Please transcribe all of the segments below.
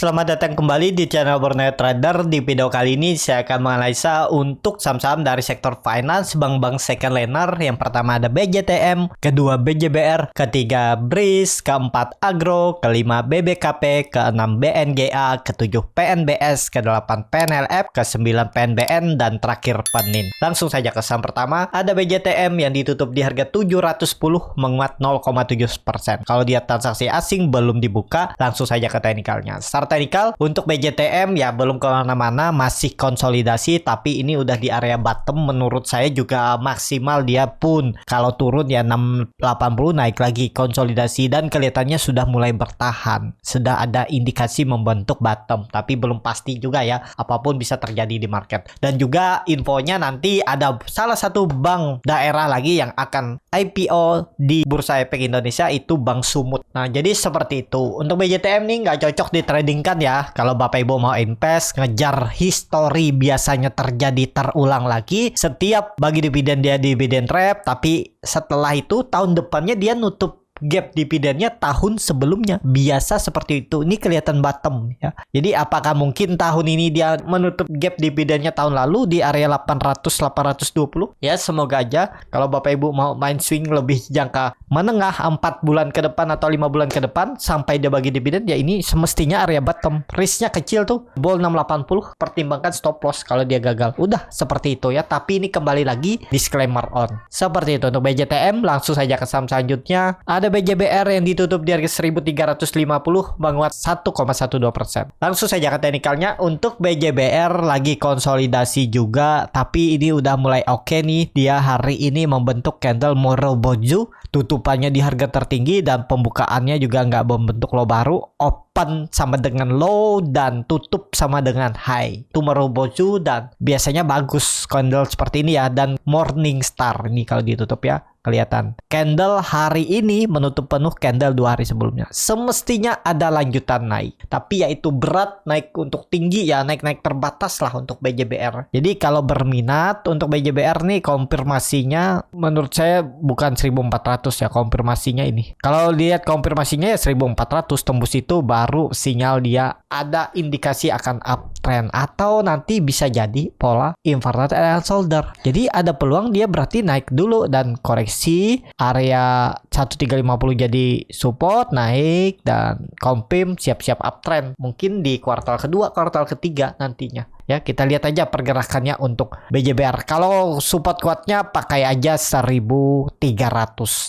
selamat datang kembali di channel Borneo Trader. Di video kali ini saya akan menganalisa untuk saham-saham dari sektor finance, bank-bank second liner. Yang pertama ada BJTM, kedua BJBR, ketiga BRIS, keempat Agro, kelima BBKP, keenam BNGA, ketujuh PNBS, kedelapan PNLF, kesembilan PNBN, dan terakhir Penin. Langsung saja ke saham pertama, ada BJTM yang ditutup di harga 710 menguat 0,7%. Kalau dia transaksi asing belum dibuka, langsung saja ke teknikalnya. Secara teknikal untuk BJTM ya belum kemana-mana, masih konsolidasi, tapi ini udah di area bottom. Menurut saya juga maksimal dia pun kalau turun ya 680, naik lagi konsolidasi dan kelihatannya sudah mulai bertahan, sudah ada indikasi membentuk bottom, tapi belum pasti juga ya, apapun bisa terjadi di market. Dan juga infonya nanti ada salah satu bank daerah lagi yang akan IPO di Bursa Efek Indonesia, itu Bank Sumut. Nah jadi seperti itu. Untuk BJTM nih nggak cocok di trading kan ya. Kalau Bapak Ibu mau invest, ngejar history biasanya terjadi terulang lagi. Setiap bagi dividen dia dividen trap, tapi setelah itu tahun depannya dia nutup gap dividennya tahun sebelumnya. Biasa seperti itu. Ini kelihatan bottom ya. Jadi apakah mungkin tahun ini dia menutup gap dividennya tahun lalu di area 800-820? Ya semoga aja. Kalau Bapak Ibu mau main swing lebih jangka menengah 4 bulan ke depan atau 5 bulan ke depan sampai dia bagi dividen, ya ini semestinya area bottom. Risknya kecil tuh. Ball 680, pertimbangkan stop loss kalau dia gagal. Udah seperti itu ya. Tapi ini kembali lagi disclaimer on. Seperti itu untuk BJTM. Langsung saja ke saham selanjutnya. Ada BJBR yang ditutup di harga 1350 menguat 1,12%. Langsung saja ke teknikalnya. Untuk BJBR lagi konsolidasi juga, tapi ini udah mulai oke nih. Dia hari ini membentuk candle Morobozu, tutupannya di harga tertinggi dan pembukaannya juga nggak membentuk low baru. Open sama dengan low dan tutup sama dengan high. Itu Morobozu dan biasanya bagus candle seperti ini ya. Dan Morningstar ini kalau ditutup ya, kelihatan candle hari ini menutup penuh candle 2 hari sebelumnya. Semestinya ada lanjutan naik, tapi yaitu berat naik untuk tinggi ya, naik-naik terbatas lah untuk BJBR. Jadi kalau berminat untuk BJBR nih, konfirmasinya menurut saya bukan 1400 ya konfirmasinya ini. Kalau lihat konfirmasinya ya 1400, tembus itu baru sinyal dia ada indikasi akan uptrend, atau nanti bisa jadi pola inverted and shoulder. Jadi ada peluang dia berarti naik dulu dan koreksi area 1350 jadi support, naik dan confirm siap-siap uptrend mungkin di kuartal kedua, kuartal ketiga nantinya. Ya, kita lihat aja pergerakannya untuk BJBR. Kalau support kuatnya pakai aja 1300.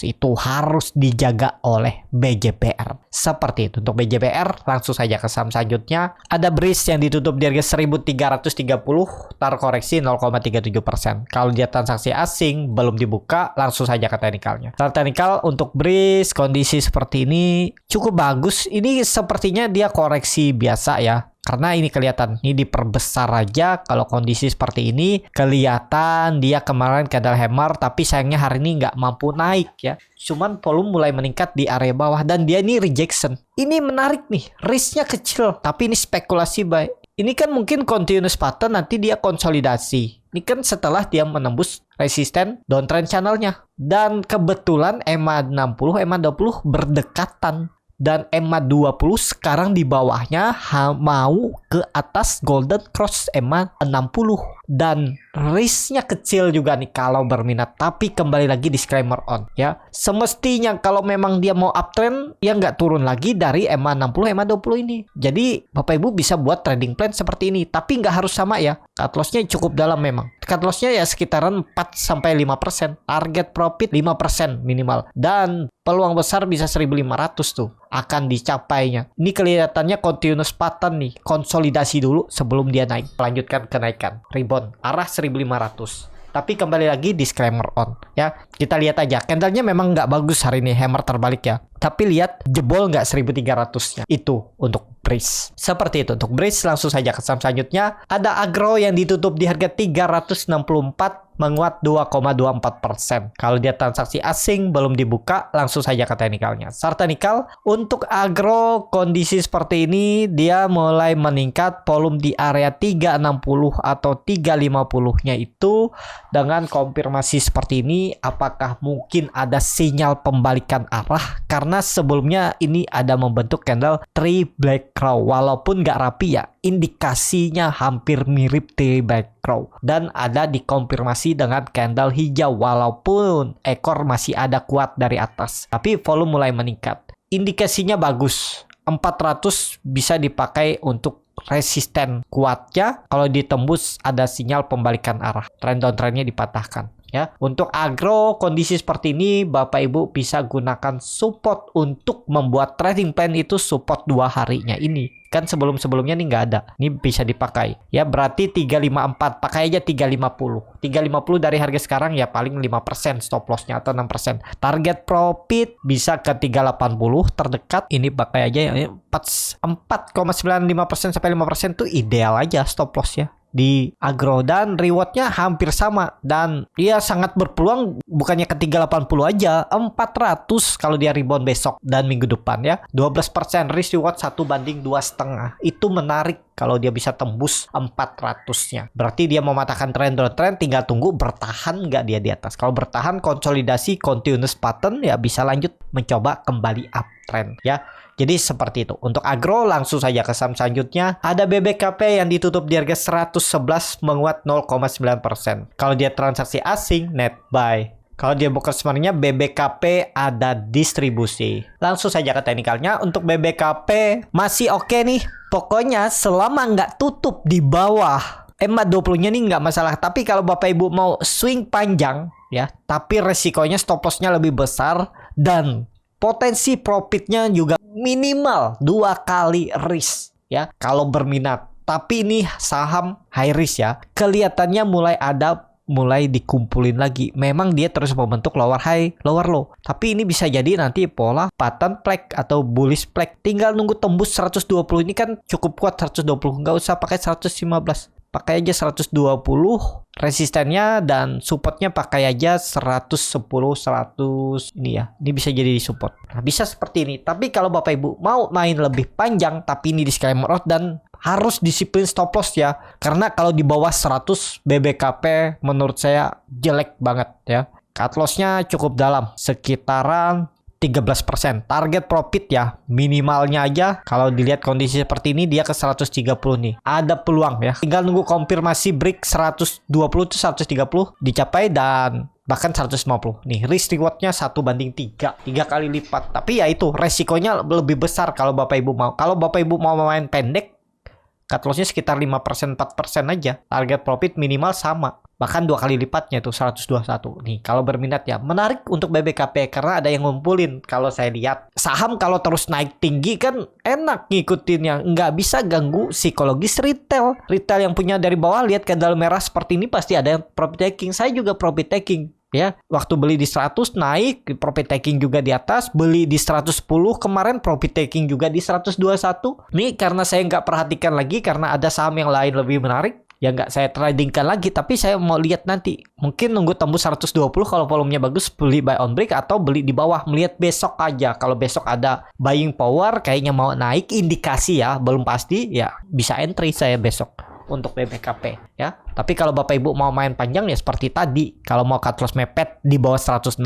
Itu harus dijaga oleh BJBR. Seperti itu untuk BJBR. Langsung saja ke saham selanjutnya. Ada BRIS yang ditutup di harga 1330, terkoreksi 0,37%. Kalau dia transaksi asing belum dibuka, langsung saja ke teknikalnya. Secara teknikal untuk BRIS kondisi seperti ini cukup bagus. Ini sepertinya dia koreksi biasa ya. Karena ini kelihatan, ini diperbesar aja. Kalau kondisi seperti ini, kelihatan dia kemarin candle hammer, tapi sayangnya hari ini nggak mampu naik ya. Cuman volume mulai meningkat di area bawah, dan dia ini rejection. Ini menarik nih, risknya kecil, tapi ini spekulasi baik. Ini kan mungkin continuous pattern, nanti dia konsolidasi. Ini kan setelah dia menembus resisten downtrend channelnya. Dan kebetulan EMA 60, EMA 20 berdekatan. Dan EMA 20 sekarang di bawahnya mau ke atas golden cross EMA 60. Dan risknya kecil juga nih kalau berminat. Tapi kembali lagi disclaimer on ya. Semestinya kalau memang dia mau uptrend, ya nggak turun lagi dari EMA 60, EMA 20 ini. Jadi Bapak Ibu bisa buat trading plan seperti ini. Tapi nggak harus sama ya. Cut loss-nya cukup dalam memang. Cut loss-nya ya sekitaran 4-5%. Target profit 5% minimal. Dan peluang besar bisa 1500 tuh akan dicapainya. Ini kelihatannya continuous pattern nih. Konsolidasi dulu sebelum dia naik. Lanjutkan kenaikan. Rebound arah 1500. Tapi kembali lagi disclaimer on ya. Kita lihat aja. Candlenya memang nggak bagus hari ini. Hammer terbalik ya. Tapi lihat jebol nggak 1300-nya. Itu untuk BRIS. Seperti itu untuk BRIS. Langsung saja ke saham selanjutnya. Ada Agro yang ditutup di harga 364 menguat 2,24%. Kalau dia transaksi asing belum dibuka, langsung saja ke teknikalnya. Secara teknikal untuk Agro kondisi seperti ini dia mulai meningkat volume di area 360 atau 350-nya itu. Dengan konfirmasi seperti ini, apakah mungkin ada sinyal pembalikan arah? Karena karena sebelumnya ini ada membentuk candle Three Black Crow. Walaupun nggak rapi ya, indikasinya hampir mirip Three Black Crow. Dan ada dikonfirmasi dengan candle hijau walaupun ekor masih ada kuat dari atas. Tapi volume mulai meningkat. Indikasinya bagus. 400 bisa dipakai untuk resisten kuatnya. Kalau ditembus ada sinyal pembalikan arah. Trend downtrendnya dipatahkan. Ya, untuk agro kondisi seperti ini Bapak Ibu bisa gunakan support untuk membuat trading plan itu support 2 harinya ini. Kan sebelumnya nih nggak ada. Ini bisa dipakai. Ya, berarti 354. Pakai aja 350. 350 dari harga sekarang ya paling 5% stop lossnya atau 6%. Target profit bisa ke 380 terdekat. Ini pakai aja ya 4,95% sampai 5% tuh ideal aja stop lossnya di agro, dan rewardnya hampir sama, dan dia sangat berpeluang bukannya ke 380 aja, 400 kalau dia rebound besok dan minggu depan ya. 12% risk reward 1/2,5. Itu menarik kalau dia bisa tembus 400-nya. Berarti dia mematahkan trend downtrend, tinggal tunggu bertahan nggak dia di atas. Kalau bertahan konsolidasi continuous pattern ya bisa lanjut mencoba kembali uptrend ya. Jadi seperti itu. Untuk agro langsung saja ke saham selanjutnya. Ada BBKP yang ditutup di harga 111 menguat 0,9%. Kalau dia transaksi asing net buy. Kalau dia buka sebenarnya BBKP ada distribusi. Langsung saja ke teknikalnya. Untuk BBKP masih oke nih. Pokoknya selama nggak tutup di bawah EMA20-nya nih nggak masalah. Tapi kalau Bapak Ibu mau swing panjang ya, tapi resikonya stop loss-nya lebih besar dan potensi profitnya juga minimal 2 kali risk ya kalau berminat. Tapi ini saham high risk ya. Kelihatannya mulai dikumpulin lagi. Memang dia terus membentuk lower high, lower low. Tapi ini bisa jadi nanti pola pattern flag atau bullish flag. Tinggal nunggu tembus 120. Ini kan cukup kuat 120. Nggak usah pakai 115. Pakai aja 120 resistennya, dan supportnya pakai aja 110, 100 ini ya. Ini bisa jadi support. Nah, bisa seperti ini. Tapi kalau Bapak Ibu mau main lebih panjang, tapi ini disclaimer out dan harus disiplin stop loss ya. Karena kalau di bawah 100 BBKP menurut saya jelek banget ya. Cut loss-nya cukup dalam, sekitaran 13%. Target profit ya minimalnya aja kalau dilihat kondisi seperti ini dia ke 130 nih. Ada peluang ya. Tinggal nunggu konfirmasi break 120 to 130 dicapai dan bahkan 150. Nih risk rewardnya 1/3. 3 kali lipat. Tapi ya itu resikonya lebih besar kalau Bapak Ibu mau. Kalau Bapak Ibu mau main pendek, cut loss-nya sekitar 5%, 4% aja. Target profit minimal sama. Bahkan 2 kali lipatnya tuh 121. Nih kalau berminat ya menarik untuk BBKP karena ada yang ngumpulin. Kalau saya lihat saham kalau terus naik tinggi kan enak ngikutinnya. Nggak bisa ganggu psikologis retail. Retail yang punya dari bawah lihat candle merah seperti ini pasti ada yang profit taking. Saya juga profit taking. Ya, waktu beli di 100 naik, profit taking juga di atas, beli di 110 kemarin profit taking juga di 121. Nih karena saya nggak perhatikan lagi karena ada saham yang lain lebih menarik. Ya nggak saya tradingkan lagi, tapi saya mau lihat nanti. Mungkin nunggu tembus 120 kalau volumenya bagus, beli buy on break atau beli di bawah. Melihat besok aja. Kalau besok ada buying power, kayaknya mau naik, indikasi ya, belum pasti, ya bisa entry saya besok untuk BBKP ya. Tapi kalau Bapak Ibu mau main panjang ya seperti tadi. Kalau mau cut loss mepet di bawah 106,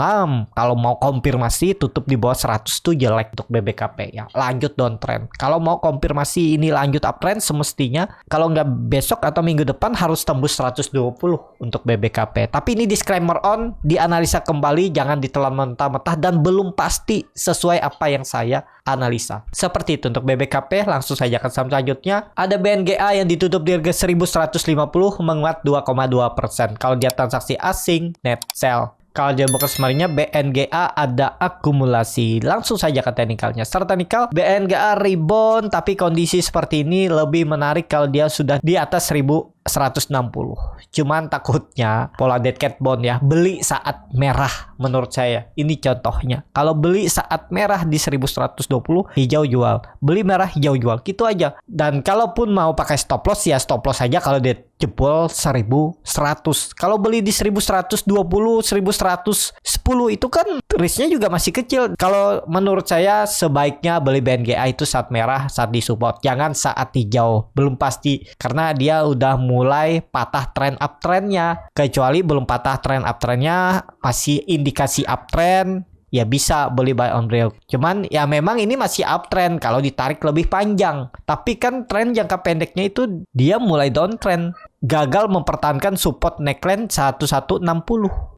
kalau mau konfirmasi tutup di bawah 100 tuh jelek untuk BBKP ya. Lanjut downtrend. Kalau mau konfirmasi ini lanjut uptrend semestinya kalau nggak besok atau minggu depan harus tembus 120 untuk BBKP. Tapi ini disclaimer on, dianalisa kembali, jangan ditelan mentah-mentah dan belum pasti sesuai apa yang saya analisa. Seperti itu untuk BBKP. Langsung saja ke saham selanjutnya. Ada BNGA yang ditutup di harga 1150 menguat 2,2%. Kalau dia transaksi asing, net sell. Kalau dia buka kemarinnya BNGA ada akumulasi. Langsung saja ke teknikalnya. Secara teknikal BNGA rebound, tapi kondisi seperti ini lebih menarik kalau dia sudah di atas 1160. Cuman takutnya pola dead cat bond ya, beli saat merah menurut saya. Ini contohnya. Kalau beli saat merah di 1120, hijau jual. Beli merah, hijau jual. Gitu aja. Dan kalaupun mau pakai stop loss ya stop loss aja kalau dia jebol 1100. Kalau beli di 1120, 1110 itu kan risknya juga masih kecil. Kalau menurut saya sebaiknya beli BNGA itu saat merah, saat di support. Jangan saat hijau. Belum pasti. Karena dia udah mulai patah trend uptrendnya. Kecuali belum patah trend uptrendnya, masih indikasi uptrend, ya bisa beli buy on break. Cuman ya memang ini masih uptrend kalau ditarik lebih panjang. Tapi kan tren jangka pendeknya itu dia mulai downtrend. Gagal mempertahankan support neckline 1160.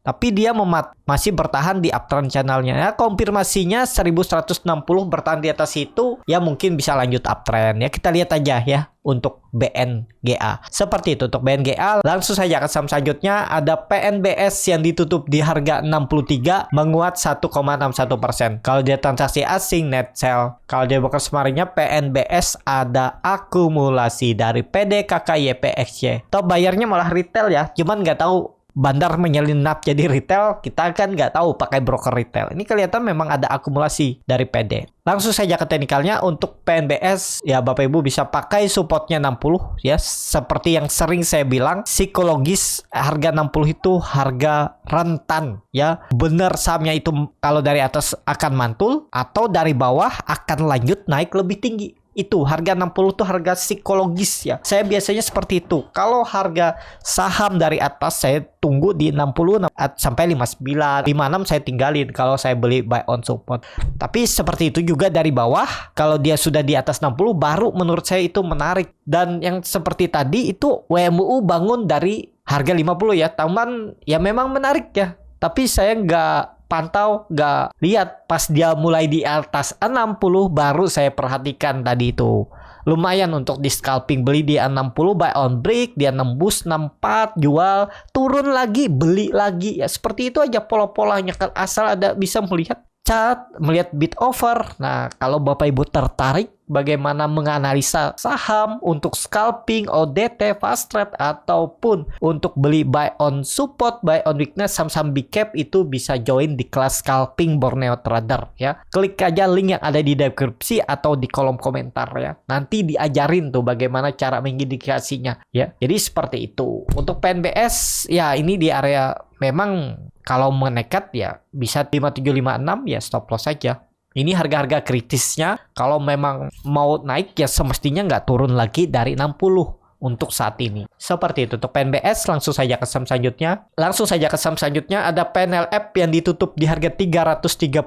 Tapi dia masih bertahan di uptrend channelnya. Ya, konfirmasinya 1160 bertahan di atas itu, ya mungkin bisa lanjut uptrend. Ya kita lihat aja ya untuk BNGA. Seperti itu untuk BNGA. Langsung saja ke saham selanjutnya, ada PNBS yang ditutup di harga 63 menguat 1,61%. Kalau dia transaksi asing net sell. Kalau dia bekas kemarinnya PNBS ada akumulasi dari PDKKYPXY. Top bayarnya malah retail ya. Cuman nggak tahu bandar menyelinap jadi retail, kita kan nggak tahu pakai broker retail. Ini kelihatan memang ada akumulasi dari PD. Langsung saja ke teknikalnya. Untuk PNBS ya Bapak Ibu bisa pakai supportnya 60 ya. Seperti yang sering saya bilang, psikologis harga 60 itu harga rentan ya. Benar sahamnya itu kalau dari atas akan mantul atau dari bawah akan lanjut naik lebih tinggi. Itu harga 60 tuh harga psikologis ya. Saya biasanya seperti itu. Kalau harga saham dari atas saya tunggu di 60 sampai 59, 56 saya tinggalin kalau saya beli buy on support. Tapi seperti itu juga dari bawah, kalau dia sudah di atas 60 baru menurut saya itu menarik. Dan yang seperti tadi itu WMU bangun dari harga 50 ya. Taman ya memang menarik ya. Tapi saya nggak pantau, nggak lihat pas dia mulai di atas 60 baru saya perhatikan tadi itu. Lumayan untuk di scalping, beli di 60 buy on break, dia nembus 64 jual, turun lagi beli lagi ya. Seperti itu aja pola-polanya kan, asal ada bisa melihat chart, melihat bid over. Nah, kalau Bapak Ibu tertarik bagaimana menganalisa saham untuk scalping, ODT, fast trade ataupun untuk beli buy on support, buy on weakness, saham-saham big cap, itu bisa join di kelas scalping Borneo Trader ya. Klik aja link yang ada di deskripsi atau di kolom komentar ya. Nanti diajarin tuh bagaimana cara mengindikasinya ya. Jadi seperti itu. Untuk PNBS ya ini di area memang kalau menekat ya bisa 5756 ya stop loss saja. Ini harga-harga kritisnya, kalau memang mau naik ya semestinya nggak turun lagi dari 60 untuk saat ini. Seperti itu untuk PNBS. Langsung saja ke saham selanjutnya. Ada PNLF yang ditutup di harga 338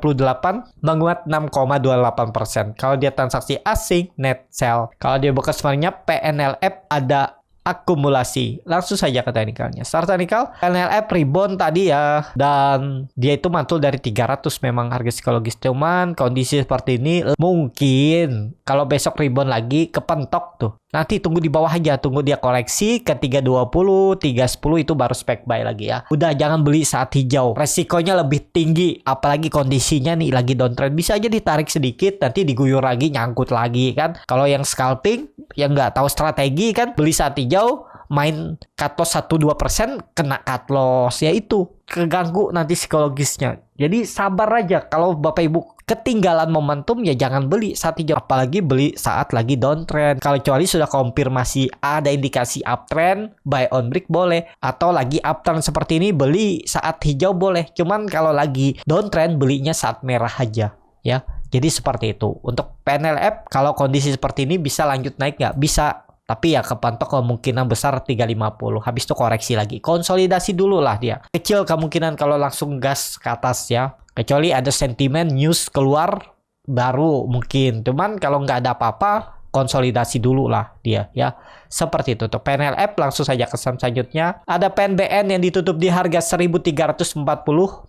menguat 6,28%. Kalau dia transaksi asing net sell. Kalau dia bekas kemarinnya PNLF ada akumulasi. Langsung saja ke teknikalnya. Start teknikal, PNLF rebound tadi ya, dan dia itu mantul dari 300 memang harga psikologis. Cuman kondisi seperti ini mungkin kalau besok rebound lagi kepentok tuh. Nanti tunggu di bawah aja, tunggu dia koreksi ke 320, 310 itu baru spek buy lagi ya. Udah jangan beli saat hijau. Resikonya lebih tinggi, apalagi kondisinya nih lagi downtrend. Bisa aja ditarik sedikit, nanti diguyur lagi, nyangkut lagi kan. Kalau yang scalping, yang nggak tahu strategi kan, beli saat hijau, main cut loss 1-2%, kena cut loss. Ya itu, keganggu nanti psikologisnya. Jadi sabar aja. Kalau Bapak Ibu ketinggalan momentum ya jangan beli saat hijau, apalagi beli saat lagi downtrend. Kalau kecuali sudah konfirmasi ada indikasi uptrend, buy on break boleh, atau lagi uptrend seperti ini beli saat hijau boleh. Cuman kalau lagi downtrend belinya saat merah aja ya. Jadi seperti itu. Untuk PNLF kalau kondisi seperti ini bisa lanjut naik nggak? Bisa. Tapi ya kepantok kemungkinan besar 350. Habis itu koreksi lagi. Konsolidasi dulu lah dia. Kecil kemungkinan kalau langsung gas ke atas ya. Kecuali ada sentimen news keluar baru mungkin. Cuman kalau nggak ada apa-apa, konsolidasi dulu lah dia ya. Seperti itu. Untuk PNLF langsung saja ke saham selanjutnya. Ada PNBN yang ditutup di harga 1340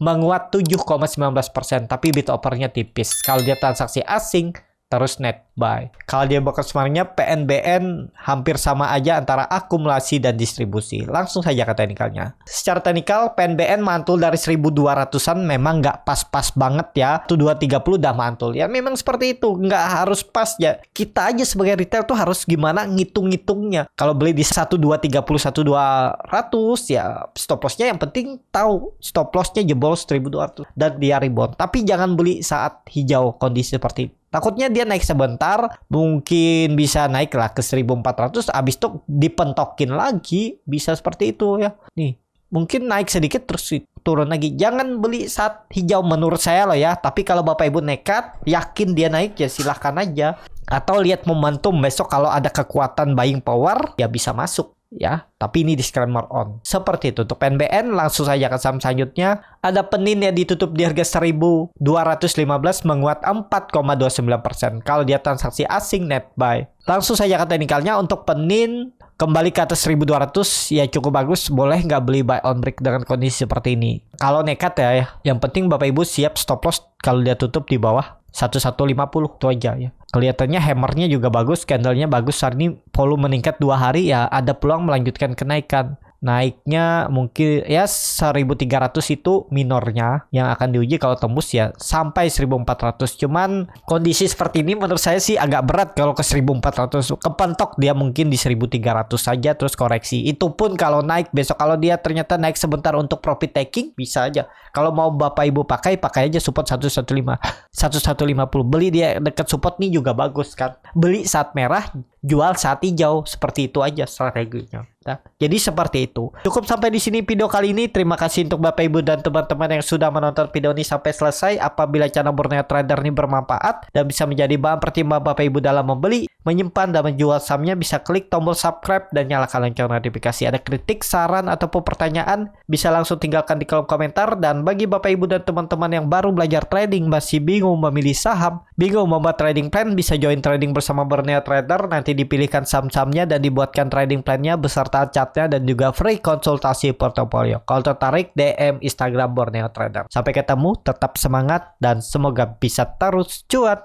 menguat 7,19%. Tapi bid overnya tipis. Kalau dia transaksi asing terus net buy. Kalau dia bekas kemarinnya PNBN hampir sama aja antara akumulasi dan distribusi. Langsung saja ke teknikalnya. Secara teknikal PNBN mantul dari 1200-an memang nggak pas-pas banget ya. 1230 udah mantul. Ya memang seperti itu. Nggak harus pas ya. Kita aja sebagai retail tuh harus gimana ngitung-ngitungnya. Kalau beli di 1230, 1200 ya stop lossnya yang penting tahu stop lossnya jebol 1200 dan dia rebound. Tapi jangan beli saat hijau kondisi seperti itu. Takutnya dia naik sebentar, mungkin bisa naik lah ke 1400, abis itu dipentokin lagi, bisa seperti itu ya. Nih, mungkin naik sedikit terus turun lagi. Jangan beli saat hijau menurut saya loh ya. Tapi kalau Bapak Ibu nekat, yakin dia naik ya silahkan aja. Atau lihat momentum besok kalau ada kekuatan buying power, ya bisa masuk. ya, tapi ini disclaimer on. Seperti itu untuk PNBN. Langsung saja ke saham selanjutnya. Ada Penin yang ditutup di harga 1.215 menguat 4,29%. Kalau dia transaksi asing net buy. Langsung saja ke teknikalnya untuk Penin kembali ke atas 1.200 ya cukup bagus. Boleh nggak beli buy on break dengan kondisi seperti ini? Kalau nekat ya, yang penting Bapak Ibu siap stop loss kalau dia tutup di bawah 1150 itu aja ya. Kelihatannya hammernya juga bagus, candlenya bagus. Hari ini volume meningkat 2 hari ya, ada peluang melanjutkan kenaikan. Naiknya mungkin ya 1.300 itu minornya yang akan diuji kalau tembus ya sampai 1.400. Cuman kondisi seperti ini menurut saya sih agak berat kalau ke 1.400. Kepentok dia mungkin di 1.300 saja terus koreksi. Itu pun kalau naik besok, kalau dia ternyata naik sebentar untuk profit taking bisa aja. Kalau mau Bapak Ibu pakai aja support 115, 1150. Beli dia dekat support nih juga bagus kan. Beli saat merah, jual saat hijau, seperti itu aja strateginya. Nah, jadi seperti itu. Cukup sampai di sini video kali ini. Terima kasih untuk Bapak Ibu dan teman-teman yang sudah menonton video ini sampai selesai. Apabila channel Borneo Trader ini bermanfaat dan bisa menjadi bahan pertimbangan Bapak Ibu dalam membeli, menyimpan dan menjual sahamnya, bisa klik tombol subscribe dan nyalakan lonceng notifikasi. Ada kritik, saran ataupun pertanyaan, bisa langsung tinggalkan di kolom komentar. Dan bagi Bapak Ibu dan teman-teman yang baru belajar trading, masih bingung memilih saham, bingung membuat trading plan, bisa join trading bersama Borneo Trader. Nanti dipilihkan saham-sahamnya dan dibuatkan trading plan-nya beserta chartnya dan juga free konsultasi portofolio. Kalau tertarik, DM Instagram Borneo Trader. Sampai ketemu, tetap semangat dan semoga bisa terus cuan.